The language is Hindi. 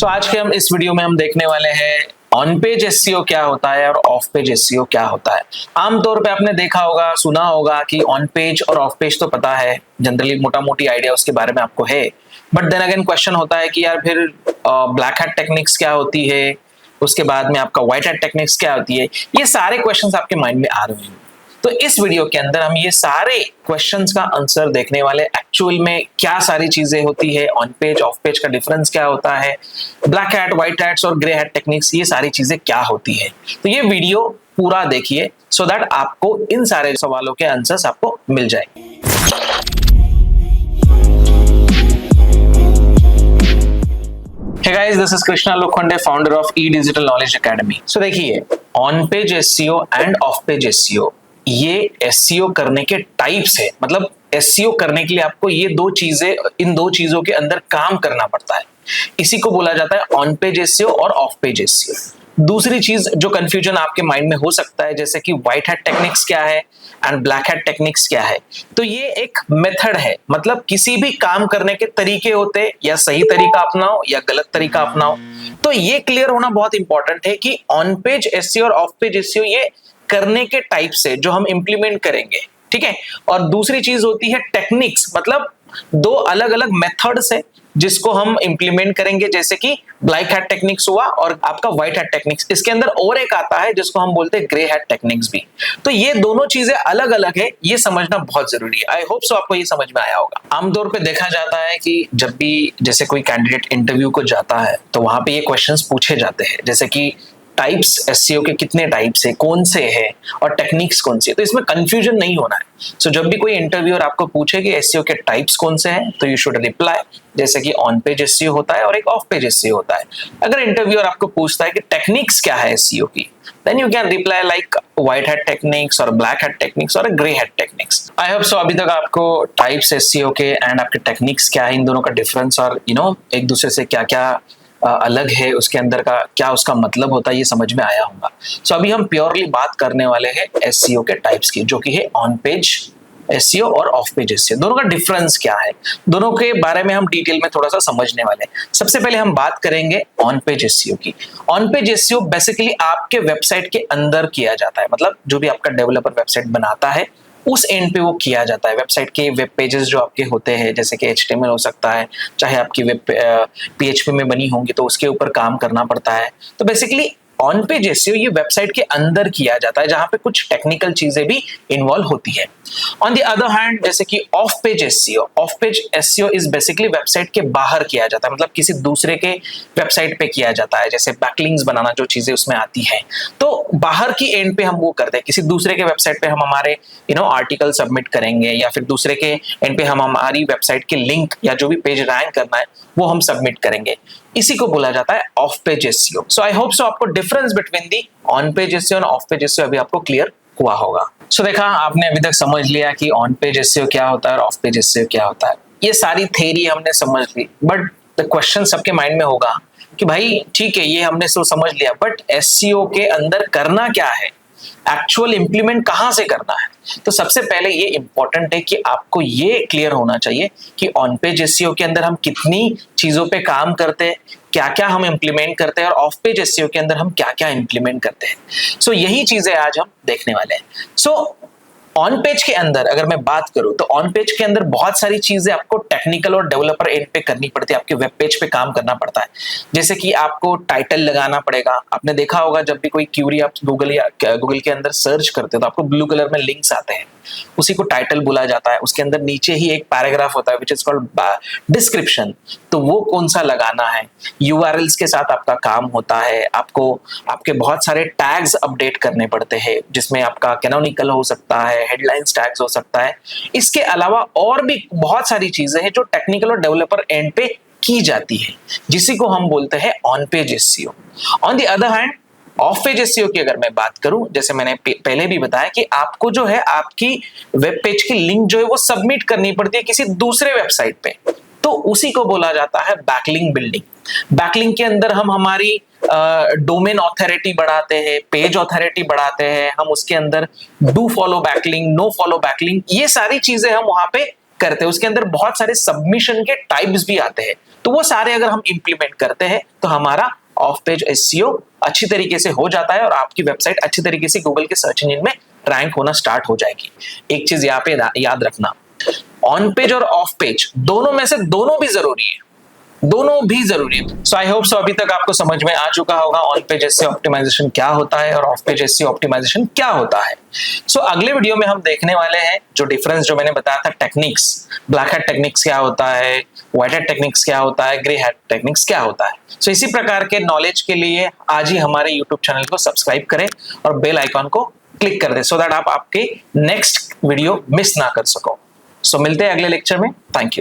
सो आज के हम इस वीडियो में हम देखने वाले हैं ऑन पेज एसईओ क्या होता है और ऑफ पेज एसईओ क्या होता है। आमतौर पे आपने देखा होगा, सुना होगा कि ऑन पेज और ऑफ पेज तो पता है, जनरली मोटा मोटी आइडिया उसके बारे में आपको है। बट देन अगेन क्वेश्चन होता है कि यार फिर ब्लैक हैट टेक्निक्स क्या होती है, उसके बाद में आपका व्हाइट हैट टेक्निक्स क्या होती है। ये सारे क्वेश्चंस आपके माइंड में आ रहे हैं। तो इस वीडियो के अंदर हम ये सारे क्वेश्चंस का आंसर देखने वाले, एक्चुअल में क्या सारी चीजें होती है, ऑन पेज ऑफ पेज का डिफरेंस क्या होता है, ब्लैक हैट व्हाइट हैट्स और ग्रे हैट टेक्निक्स, ये सारी चीजें क्या होती है। तो ये वीडियो पूरा देखिए सो दैट आपको इन सारे सवालों के आंसर्स आपको मिल जाए। Hey guys, this is Krishna Lokhande, founder of eDigital Knowledge Academy. So देखिए, on page SEO end of page SEO, ये एसईओ करने के टाइप्स है। मतलब एसईओ करने के लिए आपको ये इन दो चीजों के अंदर काम करना पड़ता है। इसी को बोला जाता है ऑन पेज एसईओ और ऑफ पेज एसईओ। दूसरी चीज जो कंफ्यूजन आपके माइंड में हो सकता है, जैसे कि व्हाइट हैट टेक्निक्स क्या है एंड ब्लैक हैट टेक्निक्स क्या है, तो ये एक मेथड है। मतलब किसी भी काम करने के तरीके होते, या सही तरीका अपनाओ या गलत तरीका अपनाओ। तो ये क्लियर होना बहुत इंपॉर्टेंट है कि ऑन पेज एसईओ और ऑफ पेज एसईओ ये करने के टाइप से जो हम इंप्लीमेंट करेंगे, ठीक है। और दूसरी चीज होती है टेक्निक्स, मतलब दो अलग अलग मेथड्स है जिसको हम इंप्लीमेंट करेंगे, जैसे कि ब्लैक हैट टेक्निक्स हुआ और आपका व्हाइट हैट टेक्निक्स। इसके अंदर और एक आता है जिसको हम बोलते हैं ग्रे हैट टेक्निक्स भी। तो ये दोनों चीजें अलग अलग है, ये समझना बहुत जरूरी है। आई होप सो आपको ये समझ में आया होगा। आमतौर पे देखा जाता है कि जब भी जैसे कोई कैंडिडेट इंटरव्यू को जाता है तो वहां पे ये क्वेश्चंस पूछे जाते हैं, जैसे कि टाइप्स एसईओ के कितने टाइप्स है, कौन से है और टेक्निक्स कौन सी है। तो इसमें कंफ्यूजन नहीं होना है। सो जब भी कोई इंटरव्यूअर आपको पूछे कि एसईओ के टाइप्स कौन से हैं, तो यू शुड रिप्लाई जैसे कि ऑन पेज एसईओ होता है और एक ऑफ पेज एसईओ होता है। अगर इंटरव्यूअर आपको पूछता है कि टेक्निक्स क्या है एसईओ की, then you can reply like white hat techniques और ब्लैक हैट टेक्निक्स और grey hat techniques. I hope so अभी तक आपको टाइप्स एसईओ के एंड आपके टेक्निक्स क्या है, इन दोनों का डिफरेंस और एक दूसरे से क्या क्या अलग है, उसके अंदर का क्या उसका मतलब होता है, ये समझ में आया होगा। सो अभी हम प्योरली बात करने वाले हैं एसईओ के टाइप्स की, जो कि है ऑन पेज एसईओ और ऑफ पेज एसईओ। दोनों का डिफरेंस क्या है, दोनों के बारे में हम डिटेल में थोड़ा सा समझने वाले हैं। सबसे पहले हम बात करेंगे ऑन पेज एसईओ की। ऑन पेज एसईओ बेसिकली आपके वेबसाइट के अंदर किया जाता है। मतलब जो भी आपका डेवलपर वेबसाइट बनाता है उस एंड पे वो किया जाता है। वेबसाइट के वेब पेजेस जो आपके होते हैं, जैसे कि HTML हो सकता है, चाहे आपकी वेब PHP में बनी होंगी तो उसके ऊपर काम करना पड़ता है। तो बेसिकली ऑन पेज एसईओ ये वेबसाइट के अंदर किया जाता है, जहां पे कुछ टेक्निकल चीजें भी इन्वॉल्व होती है। ऑन द अदर हैंड, जैसे कि of page SEO is basically website के बाहर किया जाता है। मतलब किसी दूसरे के वेबसाइट पे किया जाता है, जैसे बैकलिंक्स बनाना, जो चीजें उसमें आती हैं, तो बाहर की एंड पे हम वो करते हैं। किसी दूसरे के वेबसाइट पे हम हमारे आर्टिकल सबमिट करेंगे, या फिर दूसरे के एंड पे हम हमारी वेबसाइट के लिंक या जो भी पेज रैंक करना है वो हम सबमिट करेंगे। इसी को बोला जाता है off page SEO. So I hope so आपको difference between the on page SEO और ऑफ पेज एसईओ अभी आपको क्लियर हुआ होगा। सो देखा आपने अभी तक समझ लिया कि ऑन पेज एसईओ क्या होता है और ऑफ पेज एसईओ क्या होता है। ये सारी थ्योरी हमने समझ ली, बट द क्वेश्चन सबके माइंड में होगा कि भाई ठीक है, ये हमने तो समझ लिया, बट एसईओ के अंदर करना क्या है, एक्चुअल इंप्लीमेंट कहां से करना है। तो सबसे पहले ये इंपॉर्टेंट है कि आपको ये क्लियर होना चाहिए कि ऑन पेज एसईओ के अंदर हम कितनी चीजों पे काम करते हैं, क्या क्या हम इंप्लीमेंट करते हैं, और ऑफ पेज एसईओ के अंदर हम क्या क्या इंप्लीमेंट करते हैं। सो यही चीजें आज हम देखने वाले हैं। सो ऑन पेज के अंदर अगर मैं बात करूं तो ऑन पेज के अंदर बहुत सारी चीजें आपको टेक्निकल और डेवलपर एंड पे करनी पड़ती है, आपके वेब पेज पे काम करना पड़ता है। जैसे कि आपको टाइटल लगाना पड़ेगा। आपने देखा होगा जब भी कोई क्यूरी आप गूगल के अंदर सर्च करते हो तो आपको ब्लू कलर में लिंक्स आते हैं, उसी को टाइटल बोला जाता है। उसके अंदर नीचे ही एक पैराग्राफ होता है विच इज कॉल्ड डिस्क्रिप्शन, तो वो कौन सा लगाना है। यूआरएल्स के साथ आपका काम होता है। आपको आपके बहुत सारे टैग्स अपडेट करने पड़ते हैं, जिसमें आपका कैनोनिकल हो सकता है, हेडलाइंस टैग्स हो सकता है। इसके अलावा और भी बहुत सारी चीजें हैं जो टेक्निकल और डेवलपर एंड पे की जाती है, जिसी को हम बोलते हैं on page SEO. On the other hand, of page SEO की अगर मैं बात करूं, जैसे मैंने पहले भी बताया कि आपको जो है आपकी वेब पेज की लिंक जो है वो सबमिट करनी पड़ती है किसी दूसरे वेबसाइट पे, तो उसी को बोला जाता है बैकलिंक बिल्डिंग। बैकलिंक के अंदर हम हमारी डोमेन ऑथोरिटी बढ़ाते हैं, पेज ऑथोरिटी बढ़ाते हैं, हम उसके अंदर do follow backlink, no follow backlink, ये सारी चीजें हम वहां पे करते हैं। उसके अंदर बहुत सारे सबमिशन के टाइप्स भी आते हैं। तो वो सारे अगर हम इंप्लीमेंट करते हैं तो हमारा ऑफ पेज एसईओ अच्छी तरीके से हो जाता है और आपकी वेबसाइट अच्छी तरीके से गूगल के सर्च इंजन में रैंक होना स्टार्ट हो जाएगी। एक चीज यहाँ पे याद रखना, ऑन पेज और ऑफ पेज दोनों में से दोनों भी जरूरी है, दोनों भी जरूरी है। सो आई होप सो अभी तक आपको समझ में आ चुका होगा ऑन पेज एसईओ ऑप्टिमाइजेशन क्या होता है और ऑफ पेज एसईओ ऑप्टिमाइजेशन क्या होता है। सो अगले वीडियो में हम देखने वाले हैं जो डिफरेंस जो मैंने बताया था टेक्निक्स, ब्लैक हैट टेक्निक्स क्या होता है, व्हाइट हैट टेक्निक्स क्या होता है, ग्रे हैट टेक्निक्स क्या होता है। सो इसी प्रकार के नॉलेज के लिए आज ही हमारे यूट्यूब चैनल को सब्सक्राइब करें और बेल आइकॉन को क्लिक कर दें सो दैट आप आपके नेक्स्ट वीडियो मिस ना कर सको। सो मिलते हैं अगले लेक्चर में। Thank you.